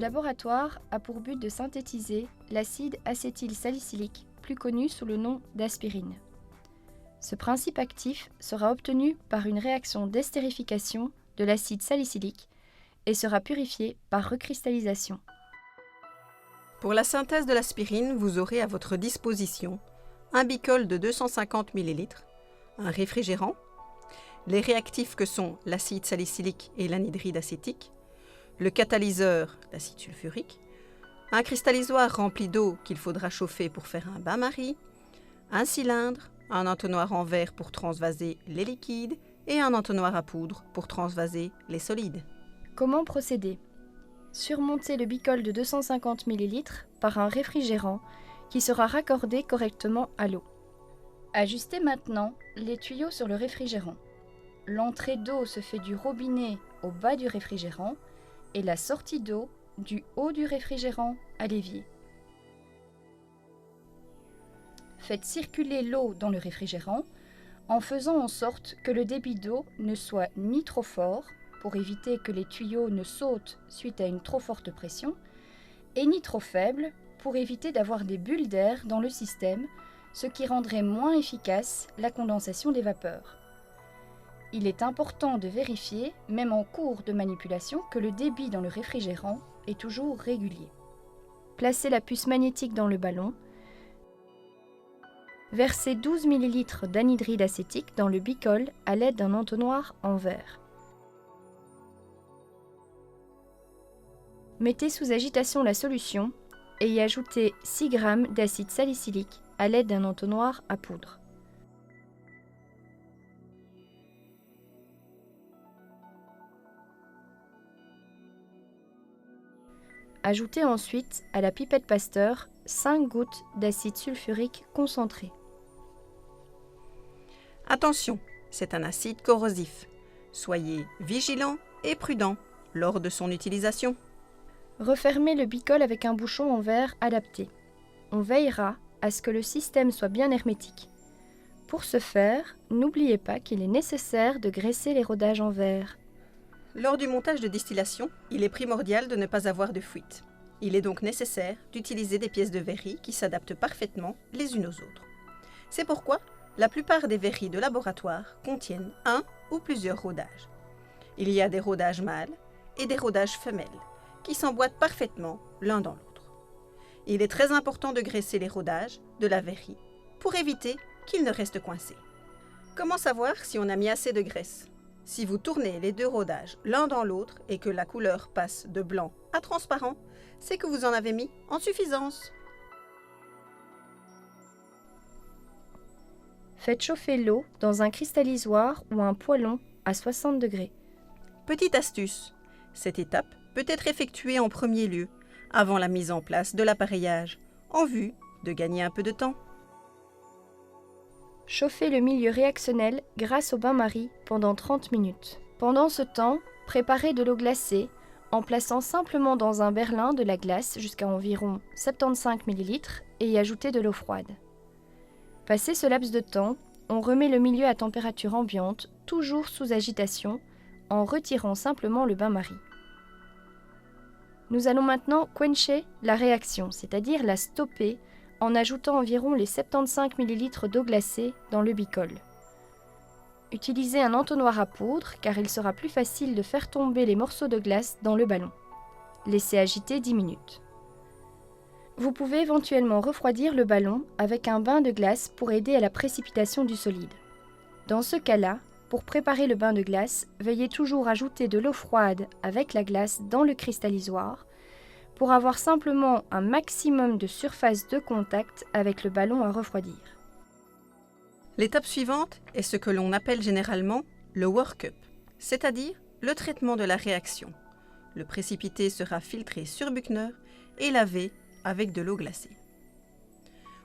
laboratoire a pour but de synthétiser l'acide acétylsalicylique, plus connu sous le nom d'aspirine. Ce principe actif sera obtenu par une réaction d'estérification de l'acide salicylique et sera purifié par recristallisation. Pour la synthèse de l'aspirine, vous aurez à votre disposition un bicol de 250 ml, un réfrigérant, les réactifs que sont l'acide salicylique et l'anhydride acétique, le catalyseur, l'acide sulfurique, un cristallisoire rempli d'eau qu'il faudra chauffer pour faire un bain-marie, un cylindre, un entonnoir en verre pour transvaser les liquides et un entonnoir à poudre pour transvaser les solides. Comment procéder ? Surmonter le bicol de 250 ml par un réfrigérant qui sera raccordé correctement à l'eau. Ajustez maintenant les tuyaux sur le réfrigérant. L'entrée d'eau se fait du robinet au bas du réfrigérant et la sortie d'eau du haut du réfrigérant à l'évier. Faites circuler l'eau dans le réfrigérant en faisant en sorte que le débit d'eau ne soit ni trop fort pour éviter que les tuyaux ne sautent suite à une trop forte pression, et ni trop faible pour éviter d'avoir des bulles d'air dans le système, ce qui rendrait moins efficace la condensation des vapeurs. Il est important de vérifier, même en cours de manipulation, que le débit dans le réfrigérant est toujours régulier. Placez la puce magnétique dans le ballon. Versez 12 ml d'anhydride acétique dans le bicol à l'aide d'un entonnoir en verre. Mettez sous agitation la solution et y ajoutez 6 g d'acide salicylique à l'aide d'un entonnoir à poudre. Ajoutez ensuite à la pipette Pasteur 5 gouttes d'acide sulfurique concentré. Attention, c'est un acide corrosif. Soyez vigilant et prudent lors de son utilisation. Refermez le bicol avec un bouchon en verre adapté. On veillera à ce que le système soit bien hermétique. Pour ce faire, n'oubliez pas qu'il est nécessaire de graisser les rodages en verre. Lors du montage de distillation, il est primordial de ne pas avoir de fuite. Il est donc nécessaire d'utiliser des pièces de verrerie qui s'adaptent parfaitement les unes aux autres. C'est pourquoi la plupart des verreries de laboratoire contiennent un ou plusieurs rodages. Il y a des rodages mâles et des rodages femelles qui s'emboîtent parfaitement l'un dans l'autre. Il est très important de graisser les rodages de la verrerie pour éviter qu'ils ne restent coincés. Comment savoir si on a mis assez de graisse ? Si vous tournez les deux rodages l'un dans l'autre et que la couleur passe de blanc à transparent, c'est que vous en avez mis en suffisance. Faites chauffer l'eau dans un cristallisoire ou un poêlon à 60 degrés. Petite astuce, cette étape peut être effectuée en premier lieu, avant la mise en place de l'appareillage, en vue de gagner un peu de temps. Chauffez le milieu réactionnel grâce au bain-marie pendant 30 minutes. Pendant ce temps, préparez de l'eau glacée en plaçant simplement dans un berlin de la glace jusqu'à environ 75 ml et y ajoutez de l'eau froide. Passé ce laps de temps, on remet le milieu à température ambiante, toujours sous agitation, en retirant simplement le bain-marie. Nous allons maintenant quencher la réaction, c'est-à-dire la stopper, en ajoutant environ les 75 ml d'eau glacée dans le bicol. Utilisez un entonnoir à poudre car il sera plus facile de faire tomber les morceaux de glace dans le ballon. Laissez agiter 10 minutes. Vous pouvez éventuellement refroidir le ballon avec un bain de glace pour aider à la précipitation du solide. Dans ce cas-là, pour préparer le bain de glace, veuillez toujours ajouter de l'eau froide avec la glace dans le cristallisoire pour avoir simplement un maximum de surface de contact avec le ballon à refroidir. L'étape suivante est ce que l'on appelle généralement le work-up, c'est-à-dire le traitement de la réaction. Le précipité sera filtré sur Buchner et lavé avec de l'eau glacée.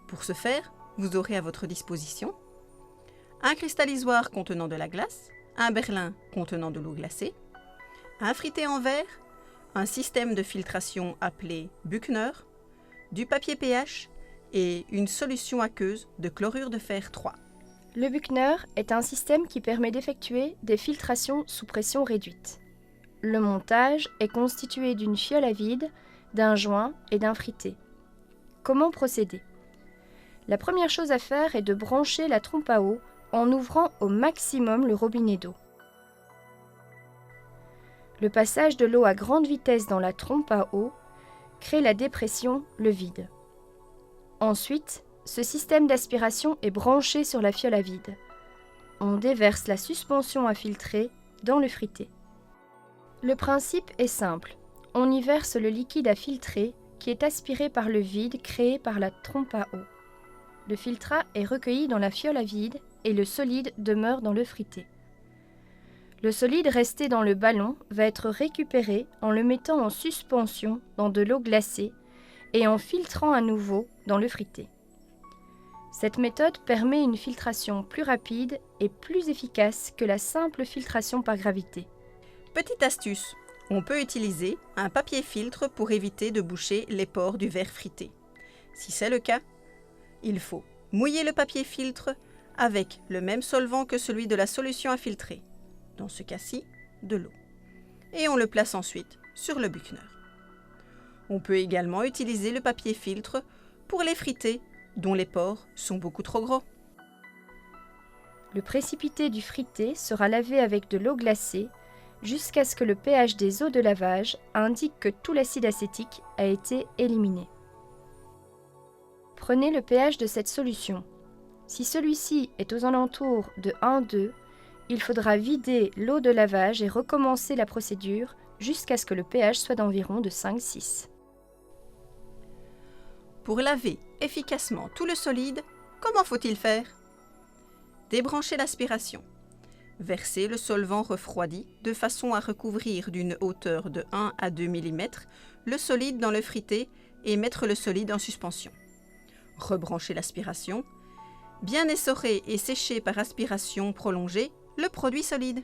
Pour ce faire, vous aurez à votre disposition un cristallisoire contenant de la glace, un berlin contenant de l'eau glacée, un fritté en verre, un système de filtration appelé Buchner, du papier pH et une solution aqueuse de chlorure de fer 3. Le Buchner est un système qui permet d'effectuer des filtrations sous pression réduite. Le montage est constitué d'une fiole à vide, d'un joint et d'un fritté. Comment procéder? La première chose à faire est de brancher la trompe à eau en ouvrant au maximum le robinet d'eau. Le passage de l'eau à grande vitesse dans la trompe à eau crée la dépression, le vide. Ensuite, ce système d'aspiration est branché sur la fiole à vide. On déverse la suspension à filtrer dans le fritté. Le principe est simple. On y verse le liquide à filtrer qui est aspiré par le vide créé par la trompe à eau. Le filtrat est recueilli dans la fiole à vide et le solide demeure dans le fritté. Le solide resté dans le ballon va être récupéré en le mettant en suspension dans de l'eau glacée et en filtrant à nouveau dans le fritté. Cette méthode permet une filtration plus rapide et plus efficace que la simple filtration par gravité. Petite astuce, on peut utiliser un papier filtre pour éviter de boucher les pores du verre frité. Si c'est le cas, il faut mouiller le papier filtre avec le même solvant que celui de la solution à filtrer, dans ce cas-ci, de l'eau. Et on le place ensuite sur le Buchner. On peut également utiliser le papier filtre pour les frités dont les pores sont beaucoup trop gros. Le précipité du fritté sera lavé avec de l'eau glacée jusqu'à ce que le pH des eaux de lavage indique que tout l'acide acétique a été éliminé. Prenez le pH de cette solution. Si celui-ci est aux alentours de 1,2, il faudra vider l'eau de lavage et recommencer la procédure jusqu'à ce que le pH soit d'environ de 5,6. Pour laver efficacement tout le solide, comment faut-il faire? Débrancher l'aspiration. Verser le solvant refroidi de façon à recouvrir d'une hauteur de 1 à 2 mm le solide dans le fritté et mettre le solide en suspension. Rebrancher l'aspiration. Bien essorer et sécher par aspiration prolongée le produit solide.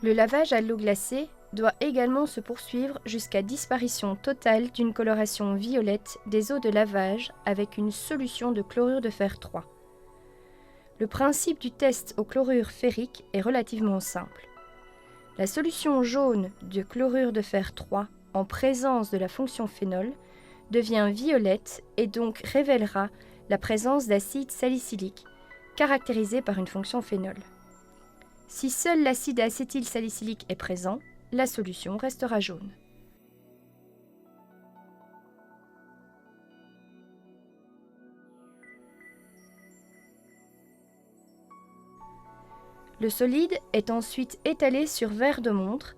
Le lavage à l'eau glacée doit également se poursuivre jusqu'à disparition totale d'une coloration violette des eaux de lavage avec une solution de chlorure de fer 3. Le principe du test au chlorure ferrique est relativement simple. La solution jaune de chlorure de fer 3 en présence de la fonction phénol devient violette et donc révélera la présence d'acide salicylique caractérisé par une fonction phénol. Si seul l'acide acétylsalicylique est présent, la solution restera jaune. Le solide est ensuite étalé sur verre de montre,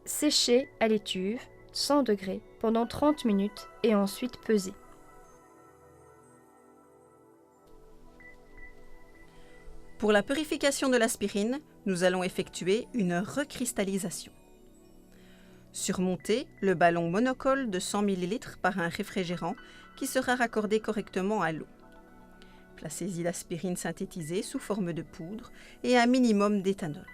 séché à l'étuve, 100 degrés, pendant 30 minutes et ensuite pesé. Pour la purification de l'aspirine, nous allons effectuer une recristallisation. Surmonter le ballon monocole de 100 ml par un réfrigérant qui sera raccordé correctement à l'eau. Placez-y l'aspirine synthétisée sous forme de poudre et un minimum d'éthanol.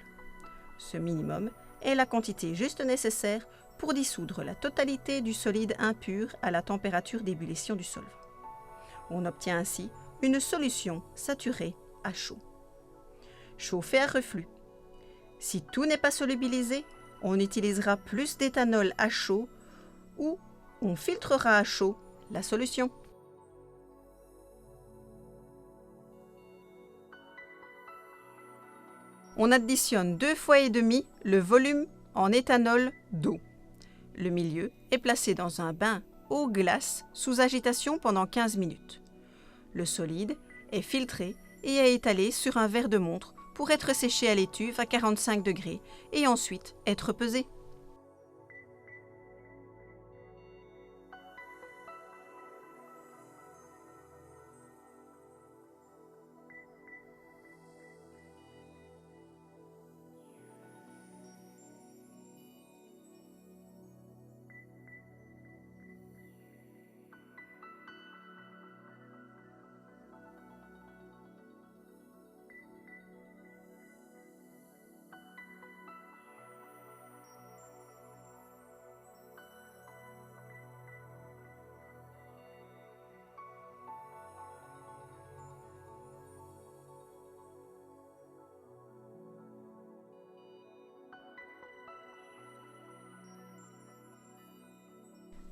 Ce minimum est la quantité juste nécessaire pour dissoudre la totalité du solide impur à la température d'ébullition du solvant. On obtient ainsi une solution saturée à chaud. Chauffer à reflux. Si tout n'est pas solubilisé, on utilisera plus d'éthanol à chaud ou on filtrera à chaud la solution. On additionne 2,5 fois le volume en éthanol d'eau. Le milieu est placé dans un bain eau-glace sous agitation pendant 15 minutes. Le solide est filtré et est étalé sur un verre de montre pour être séché à l'étuve à 45 degrés et ensuite être pesé.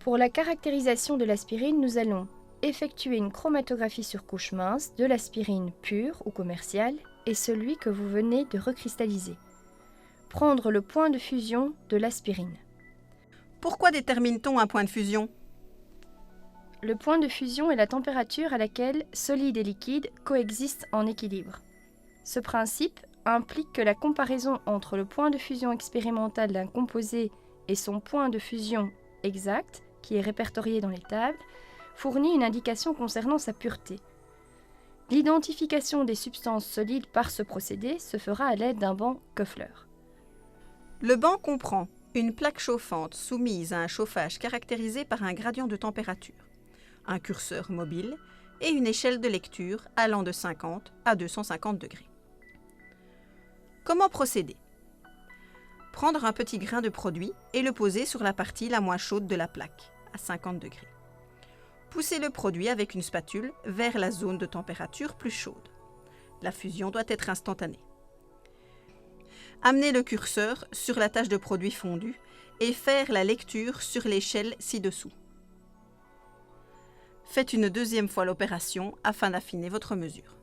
Pour la caractérisation de l'aspirine, nous allons effectuer une chromatographie sur couche mince de l'aspirine pure ou commerciale et celui que vous venez de recristalliser. Prendre le point de fusion de l'aspirine. Pourquoi détermine-t-on un point de fusion? Le point de fusion est la température à laquelle solide et liquide coexistent en équilibre. Ce principe implique que la comparaison entre le point de fusion expérimental d'un composé et son point de fusion exact, qui est répertorié dans les tables, fournit une indication concernant sa pureté. L'identification des substances solides par ce procédé se fera à l'aide d'un banc Koeffler. Le banc comprend une plaque chauffante soumise à un chauffage caractérisé par un gradient de température, un curseur mobile et une échelle de lecture allant de 50 à 250 degrés. Comment procéder? Prendre un petit grain de produit et le poser sur la partie la moins chaude de la plaque, à 50 degrés. Poussez le produit avec une spatule vers la zone de température plus chaude. La fusion doit être instantanée. Amenez le curseur sur la tache de produit fondu et faire la lecture sur l'échelle ci-dessous. Faites une deuxième fois l'opération afin d'affiner votre mesure.